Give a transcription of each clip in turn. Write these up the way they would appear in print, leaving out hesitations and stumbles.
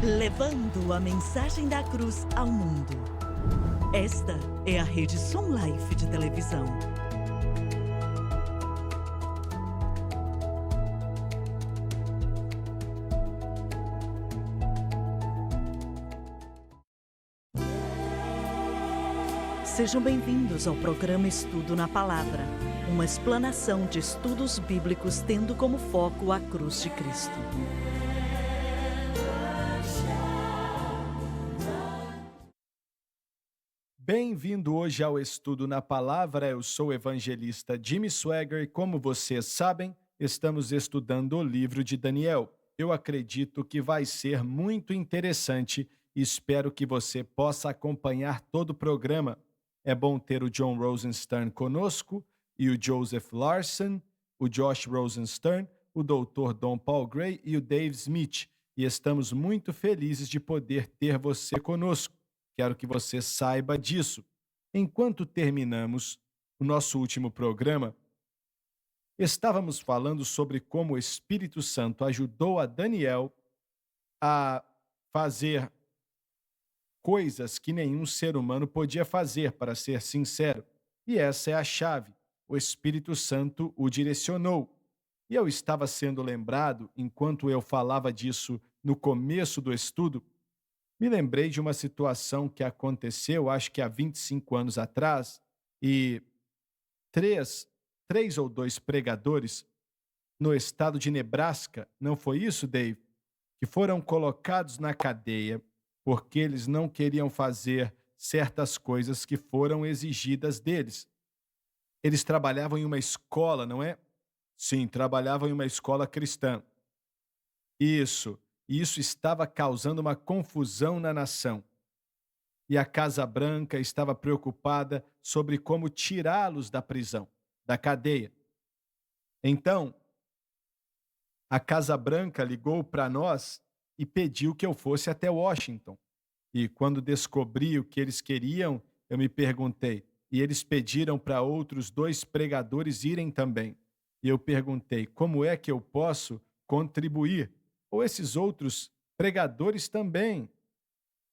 levando a mensagem da cruz ao mundo. Esta é a Rede Som Life de televisão. Sejam bem-vindos ao programa Estudo na Palavra, uma explanação de estudos bíblicos tendo como foco a cruz de Cristo. Bem-vindo hoje ao Estudo na Palavra. Eu sou o evangelista Jimmy Swagger e, como vocês sabem, estamos estudando o livro de Daniel. Eu acredito que vai ser muito interessante e espero que você possa acompanhar todo o programa. É bom ter o John Rosenstern conosco e o Joseph Larson, o Josh Rosenstern, o Dr. Don Paul Gray e o Dave Smith. E estamos muito felizes de poder ter você conosco. Quero que você saiba disso. Enquanto terminamos o nosso último programa, estávamos falando sobre como o Espírito Santo ajudou a Daniel a fazer coisas que nenhum ser humano podia fazer, para ser sincero. E essa é a chave. O Espírito Santo o direcionou. E eu estava sendo lembrado, enquanto eu falava disso no começo do estudo, me lembrei de uma situação que aconteceu, acho que há 25 anos atrás, e três ou dois pregadores no estado de Nebraska, não foi isso, Dave? Que foram colocados na cadeia porque eles não queriam fazer certas coisas que foram exigidas deles. Eles trabalhavam em uma escola, não é? Sim, trabalhavam em uma escola cristã. Isso estava causando uma confusão na nação. E a Casa Branca estava preocupada sobre como tirá-los da prisão, da cadeia. Então, a Casa Branca ligou para nós e pediu que eu fosse até Washington. E quando descobri o que eles queriam, eu me perguntei, e eles pediram para outros dois pregadores irem também. E eu perguntei, como é que eu posso contribuir? Ou esses outros pregadores também?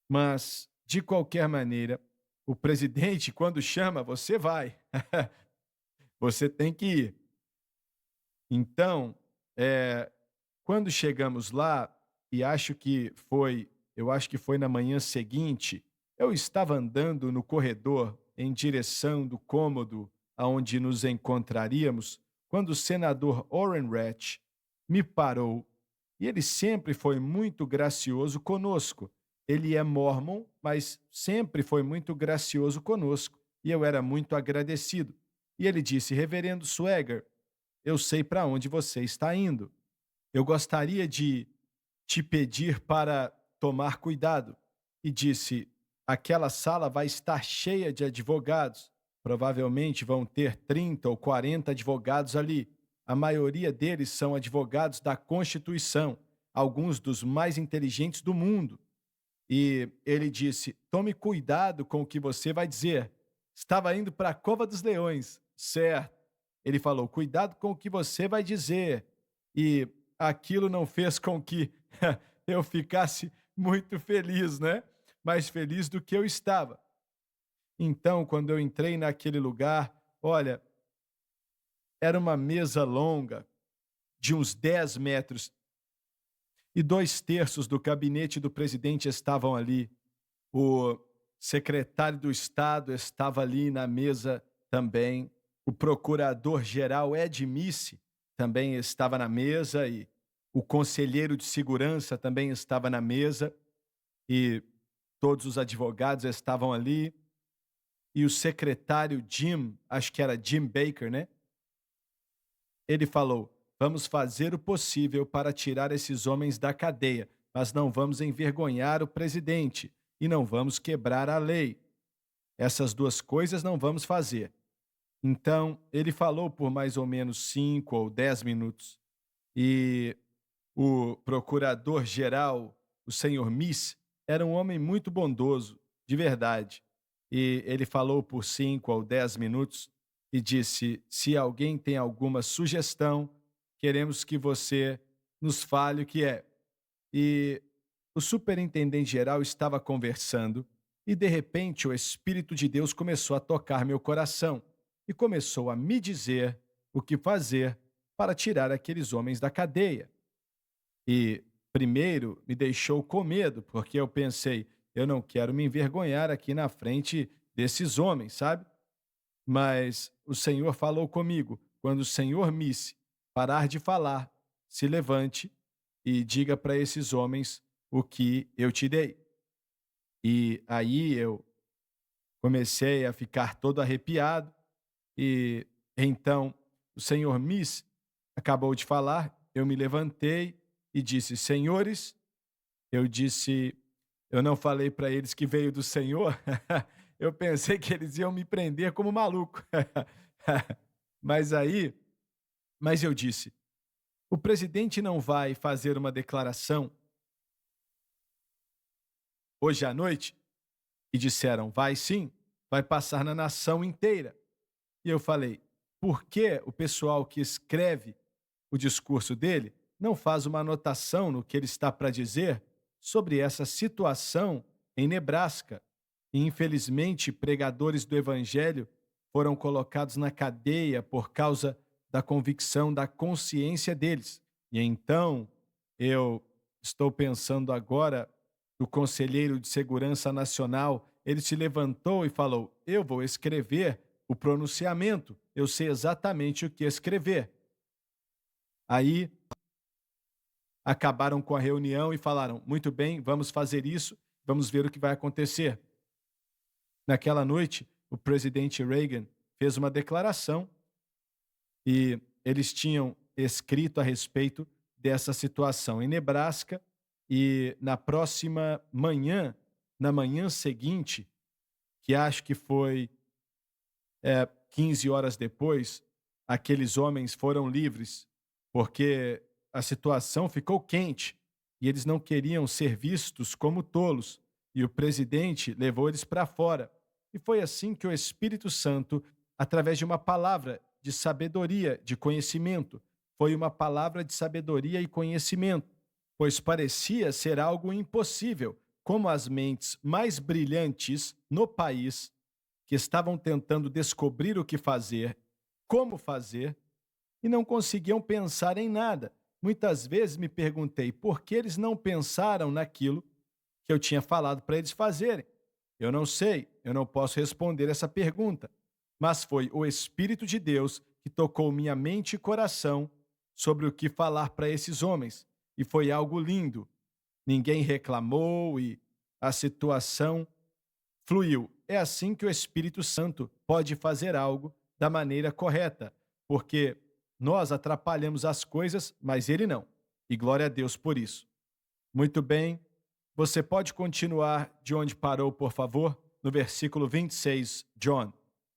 Mas, de qualquer maneira, o presidente, quando chama, você vai. Você tem que ir. Então, quando chegamos lá, e eu acho que foi na manhã seguinte, eu estava andando no corredor em direção do cômodo aonde nos encontraríamos, quando o senador Orrin Hatch me parou, e ele sempre foi muito gracioso conosco. Ele é mórmon, mas sempre foi muito gracioso conosco, e eu era muito agradecido. E ele disse, Reverendo Swagger, eu sei para onde você está indo. Eu gostaria de te pedir para tomar cuidado. E disse, aquela sala vai estar cheia de advogados. Provavelmente vão ter 30 ou 40 advogados ali. A maioria deles são advogados da Constituição, alguns dos mais inteligentes do mundo. E ele disse, tome cuidado com o que você vai dizer. Estava indo para a Cova dos Leões, certo? Ele falou, cuidado com o que você vai dizer. E aquilo não fez com que eu ficasse muito feliz, né? Mais feliz do que eu estava. Então, quando eu entrei naquele lugar, olha, era uma mesa longa, de uns 10 metros, e 2/3 do gabinete do presidente estavam ali. O secretário do Estado estava ali na mesa também. O procurador-geral Ed Misse também estava na mesa e o conselheiro de segurança também estava na mesa e todos os advogados estavam ali. E o secretário Jim, acho que era Jim Baker, né? Ele falou, vamos fazer o possível para tirar esses homens da cadeia, mas não vamos envergonhar o presidente e não vamos quebrar a lei. Essas duas coisas não vamos fazer. Então, ele falou por mais ou menos 5 ou 10 minutos. E o procurador-geral, o senhor Miss, era um homem muito bondoso, de verdade. E ele falou por 5 ou 10 minutos e disse, se alguém tem alguma sugestão, queremos que você nos fale o que é. E o superintendente-geral estava conversando e, de repente, o Espírito de Deus começou a tocar meu coração e começou a me dizer o que fazer para tirar aqueles homens da cadeia. E, primeiro, me deixou com medo, porque eu pensei, eu não quero me envergonhar aqui na frente desses homens, sabe? Mas o Senhor falou comigo. Quando o Senhor me disse parar de falar, se levante e diga para esses homens o que eu te dei. E aí eu comecei a ficar todo arrepiado e então o Senhor Miss acabou de falar, eu me levantei e disse: Senhores, eu disse, eu não falei para eles que veio do Senhor, eu pensei que eles iam me prender como maluco. Mas aí, mas eu disse: o presidente não vai fazer uma declaração hoje à noite? E disseram: vai sim, vai passar na nação inteira. E eu falei: por que o pessoal que escreve o discurso dele não faz uma anotação no que ele está para dizer sobre essa situação em Nebraska? E, infelizmente, pregadores do evangelho foram colocados na cadeia por causa da convicção da consciência deles. E então eu estou pensando agora no conselheiro de segurança nacional, ele se levantou e falou: eu vou escrever o pronunciamento, eu sei exatamente o que escrever. Aí acabaram com a reunião e falaram: muito bem, vamos fazer isso, vamos ver o que vai acontecer. Naquela noite, o presidente Reagan fez uma declaração e eles tinham escrito a respeito dessa situação em Nebraska e na próxima manhã, na manhã seguinte, que acho que foi 15 horas depois, aqueles homens foram livres, porque a situação ficou quente e eles não queriam ser vistos como tolos, e o presidente levou eles para fora. E foi assim que o Espírito Santo, através de uma palavra de sabedoria, de conhecimento, foi uma palavra de sabedoria e conhecimento, pois parecia ser algo impossível, como as mentes mais brilhantes no país que estavam tentando descobrir o que fazer, como fazer, e não conseguiam pensar em nada. Muitas vezes me perguntei por que eles não pensaram naquilo que eu tinha falado para eles fazerem. Eu não sei, eu não posso responder essa pergunta, mas foi o Espírito de Deus que tocou minha mente e coração sobre o que falar para esses homens, e foi algo lindo. Ninguém reclamou e a situação fluiu. É assim que o Espírito Santo pode fazer algo da maneira correta, porque nós atrapalhamos as coisas, mas ele não. E glória a Deus por isso. Muito bem, você pode continuar de onde parou, por favor? No versículo 26, John.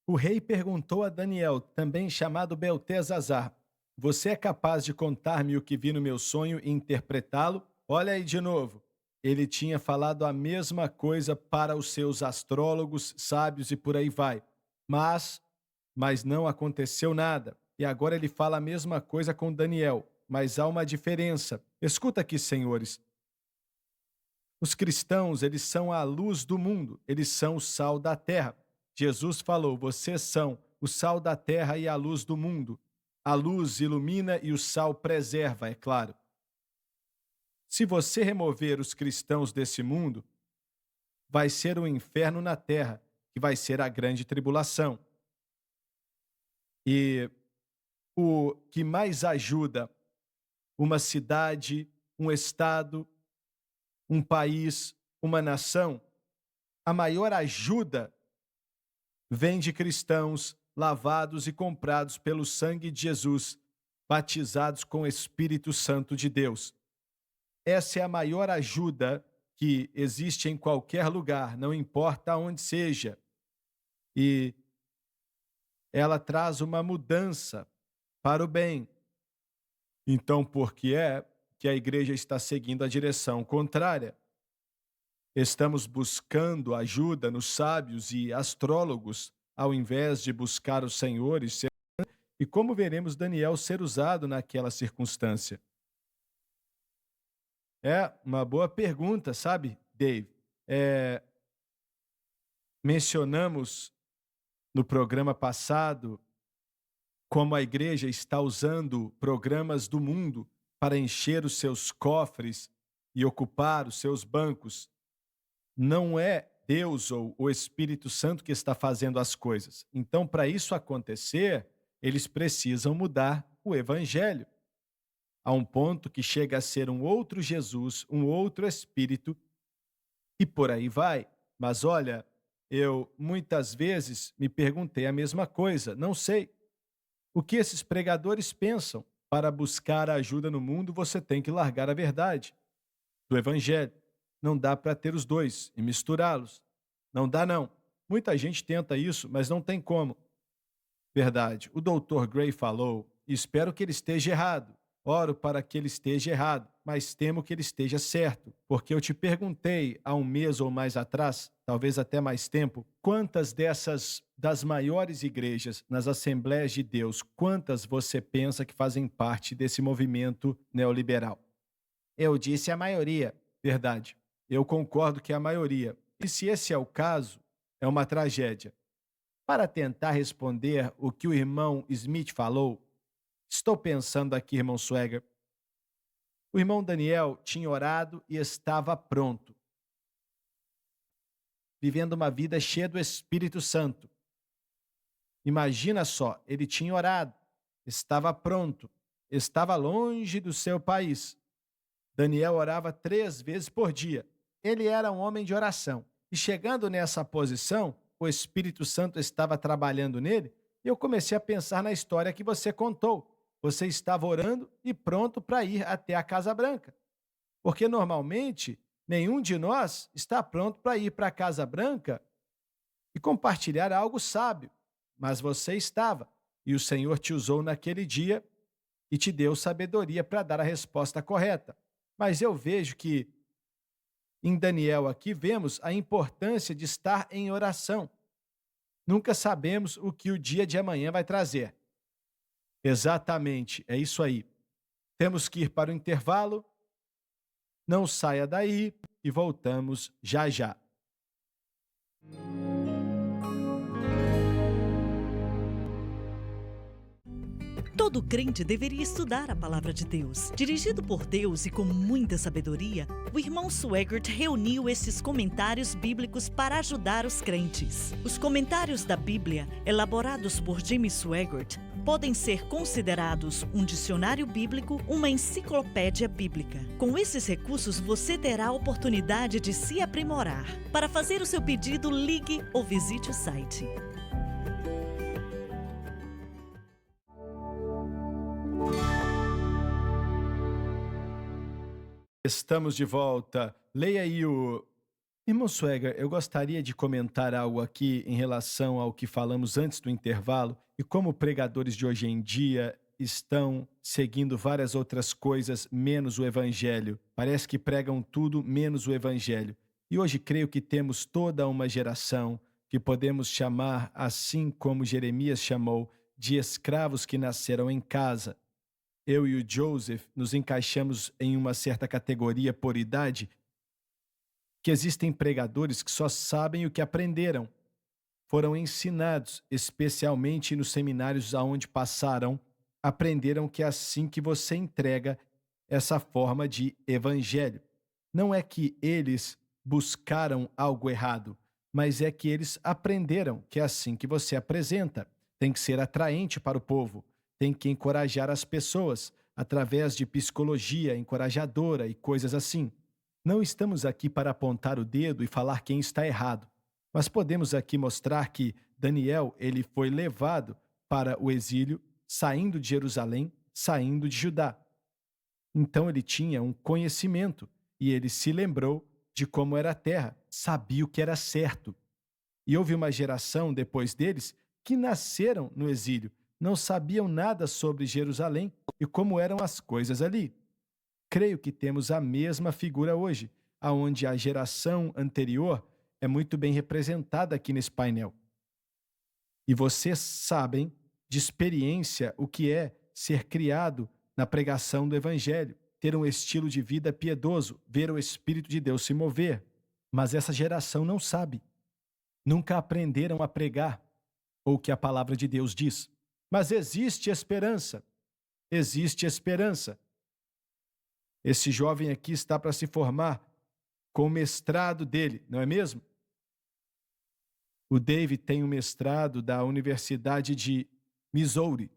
O rei perguntou a Daniel, também chamado Beltesazar: você é capaz de contar-me o que vi no meu sonho e interpretá-lo? Olha aí de novo. Ele tinha falado a mesma coisa para os seus astrólogos, sábios e por aí vai. Mas não aconteceu nada. E agora ele fala a mesma coisa com Daniel. Mas há uma diferença. Escuta aqui, senhores. Os cristãos, eles são a luz do mundo. Eles são o sal da terra. Jesus falou: vocês são o sal da terra e a luz do mundo. A luz ilumina e o sal preserva, é claro. Se você remover os cristãos desse mundo, vai ser um inferno na terra, que vai ser a grande tribulação. E o que mais ajuda uma cidade, um estado, um país, uma nação, a maior ajuda vem de cristãos lavados e comprados pelo sangue de Jesus, batizados com o Espírito Santo de Deus. Essa é a maior ajuda que existe em qualquer lugar, não importa onde seja. E ela traz uma mudança para o bem. Então, por que é que a igreja está seguindo a direção contrária? Estamos buscando ajuda nos sábios e astrólogos, ao invés de buscar o Senhor e como veremos Daniel ser usado naquela circunstância. É uma boa pergunta, sabe, Dave? É, mencionamos no programa passado como a igreja está usando programas do mundo para encher os seus cofres e ocupar os seus bancos. Não é Deus ou o Espírito Santo que está fazendo as coisas. Então, para isso acontecer, eles precisam mudar o evangelho a um ponto que chega a ser um outro Jesus, um outro Espírito e por aí vai. Mas olha, eu muitas vezes me perguntei a mesma coisa. Não sei o que esses pregadores pensam. Para buscar ajuda no mundo, você tem que largar a verdade do evangelho. Não dá para ter os dois e misturá-los. Não dá, não. Muita gente tenta isso, mas não tem como. Verdade. O Dr. Gray falou, e espero que ele esteja errado. Oro para que ele esteja errado, mas temo que ele esteja certo, porque eu te perguntei há um mês ou mais atrás, talvez até mais tempo, quantas das maiores igrejas nas Assembleias de Deus, quantas você pensa que fazem parte desse movimento neoliberal? Eu disse a maioria. Verdade. Eu concordo que é a maioria. E se esse é o caso, é uma tragédia. Para tentar responder o que o irmão Smith falou, estou pensando aqui, irmão Swagger. O irmão Daniel tinha orado e estava pronto, vivendo uma vida cheia do Espírito Santo. Imagina só, ele tinha orado, estava pronto, estava longe do seu país. Daniel orava 3 vezes por dia. Ele era um homem de oração. E chegando nessa posição, o Espírito Santo estava trabalhando nele, e eu comecei a pensar na história que você contou. Você estava orando e pronto para ir até a Casa Branca. Porque normalmente nenhum de nós está pronto para ir para a Casa Branca e compartilhar algo sábio. Mas você estava, e o Senhor te usou naquele dia e te deu sabedoria para dar a resposta correta. Mas eu vejo que em Daniel aqui vemos a importância de estar em oração. Nunca sabemos o que o dia de amanhã vai trazer. Exatamente, é isso aí. Temos que ir para o intervalo. Não saia daí e voltamos já já. Todo crente deveria estudar a palavra de Deus. Dirigido por Deus e com muita sabedoria, o irmão Swaggart reuniu esses comentários bíblicos para ajudar os crentes. Os comentários da Bíblia, elaborados por Jimmy Swaggart, podem ser considerados um dicionário bíblico, uma enciclopédia bíblica. Com esses recursos, você terá a oportunidade de se aprimorar. Para fazer o seu pedido, ligue ou visite o site. Estamos de volta. Leia aí o... Irmão Swagger, eu gostaria de comentar algo aqui em relação ao que falamos antes do intervalo e como pregadores de hoje em dia estão seguindo várias outras coisas menos o evangelho. Parece que pregam tudo menos o evangelho. E hoje creio que temos toda uma geração que podemos chamar, assim como Jeremias chamou, de escravos que nasceram em casa. Eu e o Joseph nos encaixamos em uma certa categoria por idade, que existem pregadores que só sabem o que aprenderam. Foram ensinados, especialmente nos seminários aonde passaram, aprenderam que é assim que você entrega essa forma de evangelho. Não é que eles buscaram algo errado, mas é que eles aprenderam que é assim que você apresenta. Tem que ser atraente para o povo. Tem que encorajar as pessoas através de psicologia encorajadora e coisas assim. Não estamos aqui para apontar o dedo e falar quem está errado, mas podemos aqui mostrar que Daniel ele foi levado para o exílio, saindo de Jerusalém, saindo de Judá. Então ele tinha um conhecimento e ele se lembrou de como era a terra, sabia o que era certo. E houve uma geração depois deles que nasceram no exílio, não sabiam nada sobre Jerusalém e como eram as coisas ali. Creio que temos a mesma figura hoje, aonde a geração anterior é muito bem representada aqui nesse painel. E vocês sabem de experiência o que é ser criado na pregação do Evangelho, ter um estilo de vida piedoso, ver o Espírito de Deus se mover. Mas essa geração não sabe. Nunca aprenderam a pregar ou o que a palavra de Deus diz. Mas existe esperança. Existe esperança. Esse jovem aqui está para se formar com o mestrado dele, não é mesmo? O David tem um mestrado da Universidade de Missouri.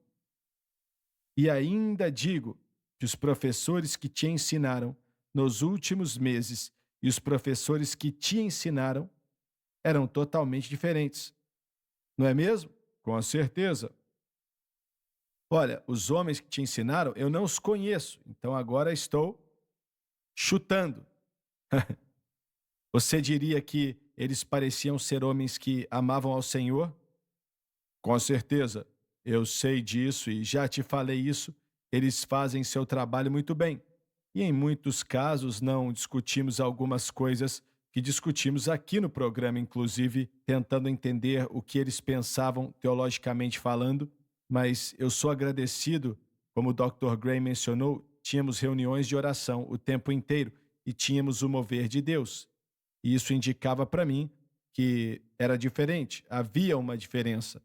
E ainda digo que os professores que te ensinaram nos últimos meses e os professores que te ensinaram eram totalmente diferentes. Não é mesmo? Com certeza. Olha, os homens que te ensinaram, eu não os conheço, então agora estou chutando. Você diria que eles pareciam ser homens que amavam ao Senhor? Com certeza, eu sei disso e já te falei isso. Eles fazem seu trabalho muito bem. E em muitos casos não discutimos algumas coisas que discutimos aqui no programa, inclusive tentando entender o que eles pensavam teologicamente falando. Mas eu sou agradecido, como o Dr. Gray mencionou, tínhamos reuniões de oração o tempo inteiro e tínhamos o mover de Deus. E isso indicava para mim que era diferente, havia uma diferença.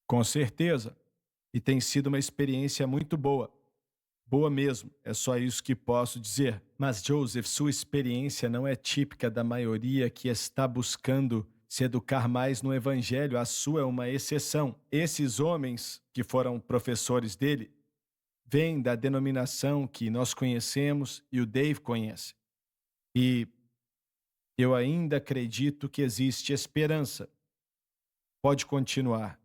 Com certeza. E tem sido uma experiência muito boa. Boa mesmo, é só isso que posso dizer. Mas, Joseph, sua experiência não é típica da maioria que está buscando se educar mais no Evangelho. A sua é uma exceção. Esses homens que foram professores dele vêm da denominação que nós conhecemos e o Dave conhece. E eu ainda acredito que existe esperança. Pode continuar.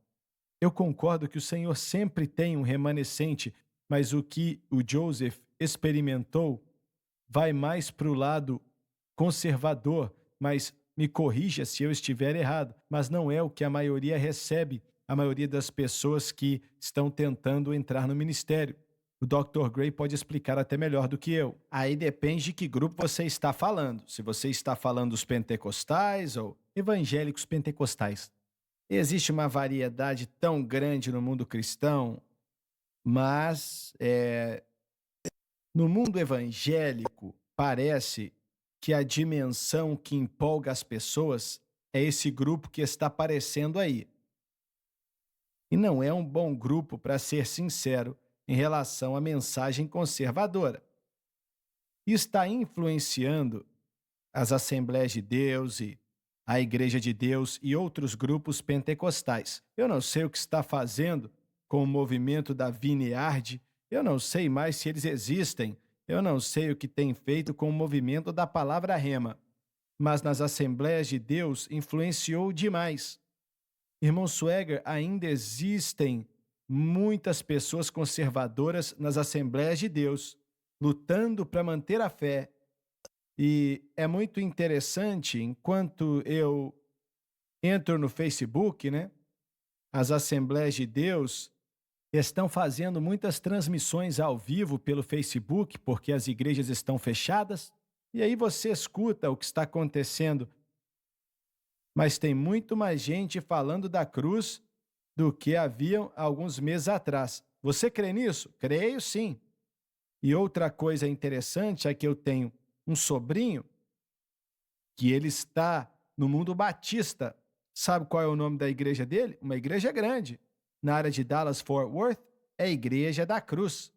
Eu concordo que o Senhor sempre tem um remanescente, mas o que o Joseph experimentou vai mais para o lado conservador, mas me corrija se eu estiver errado, mas não é o que a maioria recebe, a maioria das pessoas que estão tentando entrar no ministério. O Dr. Gray pode explicar até melhor do que eu. Aí depende de que grupo você está falando. Se você está falando dos pentecostais ou evangélicos pentecostais. Existe uma variedade tão grande no mundo cristão, mas no mundo evangélico parece que a dimensão que empolga as pessoas é esse grupo que está aparecendo aí. E não é um bom grupo, para ser sincero, em relação à mensagem conservadora. E está influenciando as Assembleias de Deus e a Igreja de Deus e outros grupos pentecostais. Eu não sei o que está fazendo com o movimento da Vineyard, eu não sei mais se eles existem, eu não sei o que tem feito com o movimento da Palavra Rema, mas nas Assembleias de Deus influenciou demais. Irmão Swagger, ainda existem muitas pessoas conservadoras nas Assembleias de Deus, lutando para manter a fé. E é muito interessante, enquanto eu entro no Facebook, né? As Assembleias de Deus estão fazendo muitas transmissões ao vivo pelo Facebook, porque as igrejas estão fechadas. E aí você escuta o que está acontecendo. Mas tem muito mais gente falando da cruz do que haviam alguns meses atrás. Você crê nisso? Creio, sim. E outra coisa interessante é que eu tenho um sobrinho que ele está no mundo batista. Sabe qual é o nome da igreja dele? Uma igreja grande. Na área de Dallas-Fort Worth, é a Igreja da Cruz.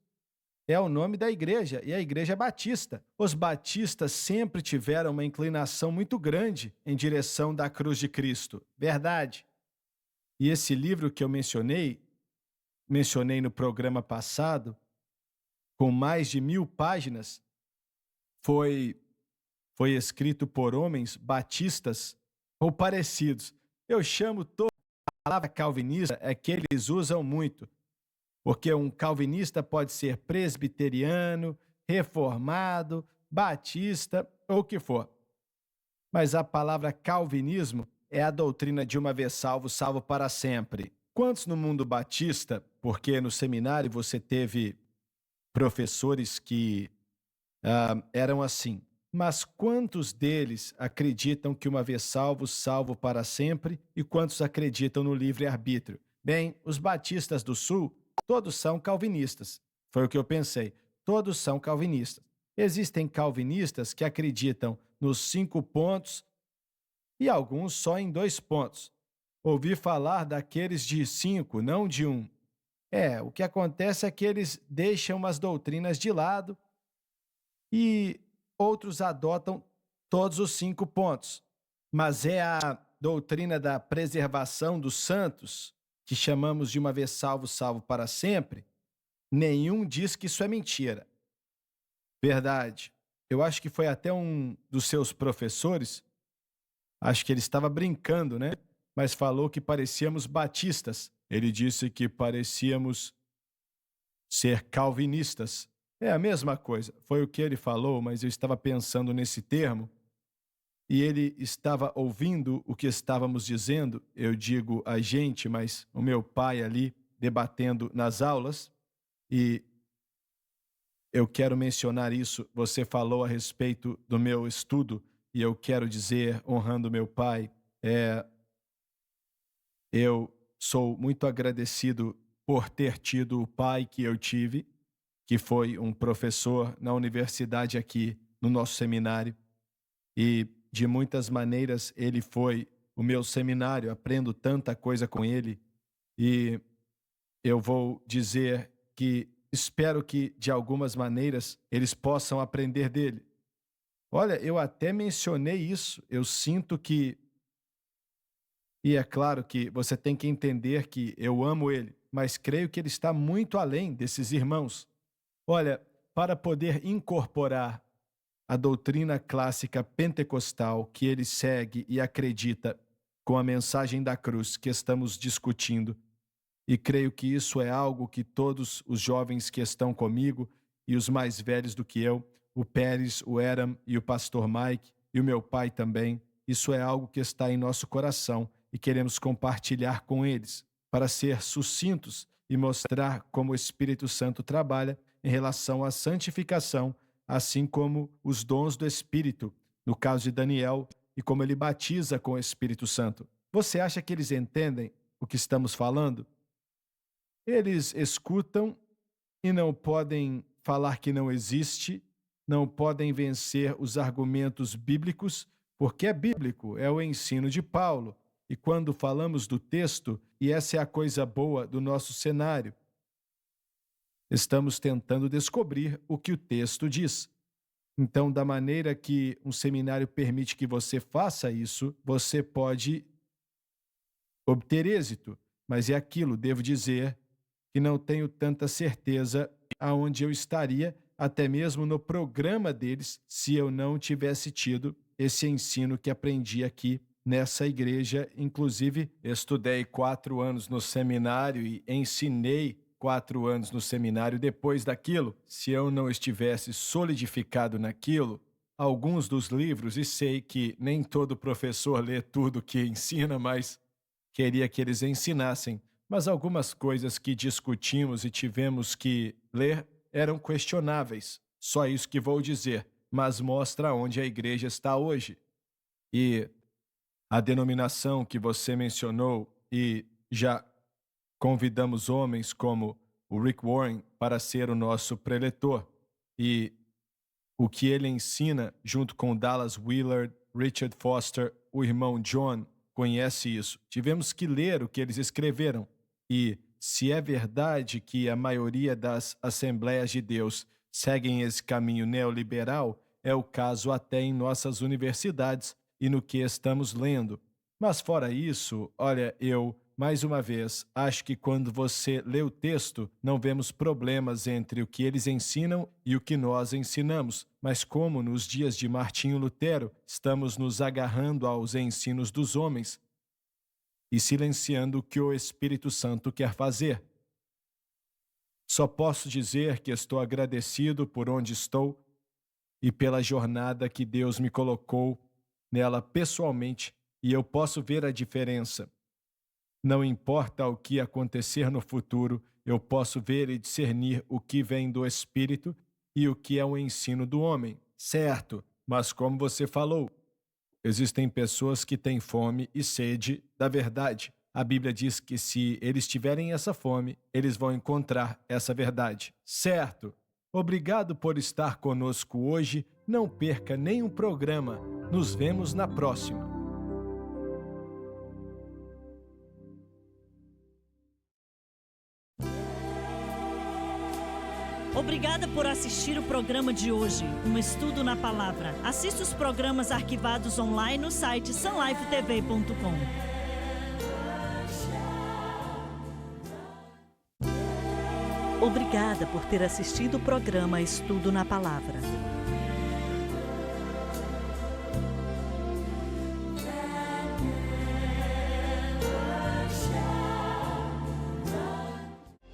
É o nome da igreja, e a igreja é batista. Os batistas sempre tiveram uma inclinação muito grande em direção da cruz de Cristo. Verdade. E esse livro que eu mencionei no programa passado, com mais de 1000 páginas, foi escrito por homens batistas ou parecidos. Eu chamo toda a palavra calvinista, é que eles usam muito, porque um calvinista pode ser presbiteriano, reformado, batista ou o que for. Mas a palavra calvinismo é a doutrina de uma vez salvo, salvo para sempre. Quantos no mundo batista, porque no seminário você teve professores que eram assim, mas quantos deles acreditam que uma vez salvo, salvo para sempre, e quantos acreditam no livre-arbítrio? Bem, os batistas do Sul, todos são calvinistas. Foi o que eu pensei. todos são calvinistas. Existem calvinistas que acreditam nos 5 pontos e alguns só em 2 pontos. Ouvi falar daqueles de 5, não de 1. O que acontece é que eles deixam umas doutrinas de lado e outros adotam todos os 5 pontos. Mas é a doutrina da preservação dos santos, que chamamos de uma vez salvo, salvo para sempre. Nenhum diz que isso é mentira. Verdade. Eu acho que foi até um dos seus professores, acho que ele estava brincando, né? Mas falou que parecíamos batistas. Ele disse que parecíamos ser calvinistas. É a mesma coisa. Foi o que ele falou, mas eu estava pensando nesse termo e ele estava ouvindo o que estávamos dizendo. Eu digo a gente, mas o meu pai ali debatendo nas aulas. E eu quero mencionar isso. Você falou a respeito do meu estudo e eu quero dizer, honrando meu pai, eu sou muito agradecido por ter tido o pai que eu tive, que foi um professor na universidade aqui no nosso seminário. E de muitas maneiras ele foi o meu seminário, aprendo tanta coisa com ele. E eu vou dizer que espero que de algumas maneiras eles possam aprender dele. Olha, eu até mencionei isso, eu sinto que... E é claro que você tem que entender que eu amo ele, mas creio que ele está muito além desses irmãos. Olha, para poder incorporar a doutrina clássica pentecostal que ele segue e acredita com a mensagem da cruz que estamos discutindo, e creio que isso é algo que todos os jovens que estão comigo e os mais velhos do que eu, o Pérez, o Eram e o pastor Mike e o meu pai também, isso é algo que está em nosso coração e queremos compartilhar com eles, para ser sucintos e mostrar como o Espírito Santo trabalha em relação à santificação, assim como os dons do Espírito, no caso de Daniel, e como ele batiza com o Espírito Santo. Você acha que eles entendem o que estamos falando? Eles escutam e não podem falar que não existe, não podem vencer os argumentos bíblicos, porque é bíblico, é o ensino de Paulo. E quando falamos do texto, e essa é a coisa boa do nosso cenário, estamos tentando descobrir o que o texto diz. Então, da maneira que um seminário permite que você faça isso, você pode obter êxito. Mas é aquilo, devo dizer, que não tenho tanta certeza aonde eu estaria, até mesmo no programa deles, se eu não tivesse tido esse ensino que aprendi aqui nessa igreja. Inclusive, estudei 4 anos no seminário e ensinei 4 anos no seminário depois daquilo. Se eu não estivesse solidificado naquilo, alguns dos livros, e sei que nem todo professor lê tudo que ensina, mas queria que eles ensinassem. Mas algumas coisas que discutimos e tivemos que ler eram questionáveis. Só isso que vou dizer, mas mostra onde a igreja está hoje. E a denominação que você mencionou, e já convidamos homens como o Rick Warren para ser o nosso preletor. E o que ele ensina, junto com Dallas Willard, Richard Foster, o irmão John, conhece isso. Tivemos que ler o que eles escreveram. E se é verdade que a maioria das Assembleias de Deus seguem esse caminho neoliberal, é o caso até em nossas universidades e no que estamos lendo. Mas fora isso, olha, eu, mais uma vez, acho que quando você lê o texto, não vemos problemas entre o que eles ensinam e o que nós ensinamos. Mas como nos dias de Martinho Lutero, estamos nos agarrando aos ensinos dos homens e silenciando o que o Espírito Santo quer fazer. Só posso dizer que estou agradecido por onde estou e pela jornada que Deus me colocou nela pessoalmente, e eu posso ver a diferença. Não importa o que acontecer no futuro, eu posso ver e discernir o que vem do Espírito e o que é o ensino do homem. Certo, mas como você falou, existem pessoas que têm fome e sede da verdade. A Bíblia diz que se eles tiverem essa fome, eles vão encontrar essa verdade. Certo, Obrigado por estar conosco hoje. Não perca nenhum programa. Nos vemos na próxima. Obrigada por assistir o programa de hoje, um estudo na palavra. Assista os programas arquivados online no site sunlifetv.com. Obrigada por ter assistido o programa Estudo na Palavra.